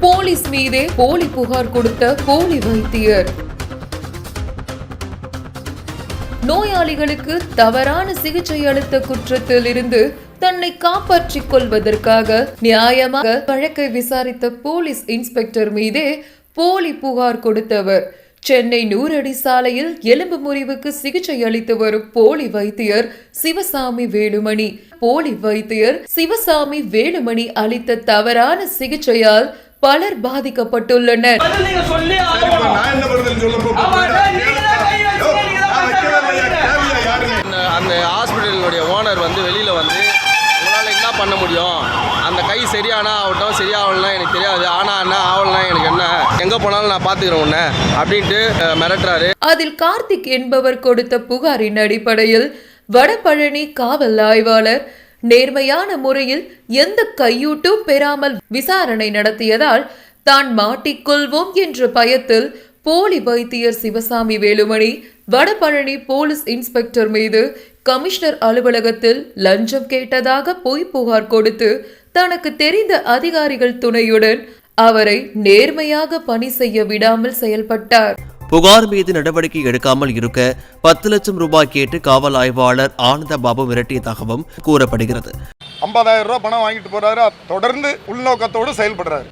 Police மீதே போலி புகார் கொடுத்த போலி வைத்தியர். நோயாளிகளுக்கு தவறான சிகிச்சை அளித்த குற்றத்தில் இருந்து தன்னை காப்பாற்றிக் கொள்வதற்காக நியாயமாக வழக்கை விசாரித்த போலீஸ் இன்ஸ்பெக்டர் மீதே போலி புகார் கொடுத்தவர். சென்னை நூறடி சாலையில் எலும்பு முறிவுக்கு சிகிச்சை அளித்து வரும் போலி வைத்தியர் சிவசாமி வேலுமணி. போலி வைத்தியர் சிவசாமி வேலுமணி அளித்த தவறான சிகிச்சையால் பலர் பாதிக்கப்பட்டுள்ளனர். அந்த ஹாஸ்பிட்டலுடைய ஓனர் வெளியில உங்களால் என்ன பண்ண முடியும், அந்த கை சரியானா ஆகட்டும், சரியாகலன்னா எனக்கு தெரியாது, ஆனா என்ன ஆகலன்னா எனக்கு என்ன, எங்க போனாலும் நான் பாத்துக்கிறேன் உன்ன அப்படின்ட்டு மிரட்டுறாரு. அதில் கார்த்திக் என்பவர் கொடுத்த புகாரின் அடிப்படையில் வடபழனி காவல் ஆய்வாளர் நேர்மையான முறையில் எந்த கையூட்டும் பெறாமல் விசாரணை நடத்தியதால் தான் மாட்டிக்கொள்வோம் என்ற பயத்தில் போலி வைத்தியர் சிவசாமி வேலுமணி வடபழனி போலீஸ் இன்ஸ்பெக்டர் மீது கமிஷனர் அலுவலகத்தில் லஞ்சம் கேட்டதாக பொய் புகார் கொடுத்து தனக்கு தெரிந்த அதிகாரிகள் துணையுடன் அவரை நேர்மையாக பணி செய்ய விடாமல் செயல்பட்டார். புகார் மீது நடவடிக்கை எடுக்காமல் இருக்க 10 லட்சம் ரூபாய் கேட்டு காவல் ஆய்வாளர் ஆனந்த பாபு மிரட்டியதாகவும் கூறப்படுகிறது. 50,000 ரூபாய் பணம் வாங்கிட்டு போறாரு. தொடர்ந்து உள்நோக்கத்தோடு செயல்படுறாரு.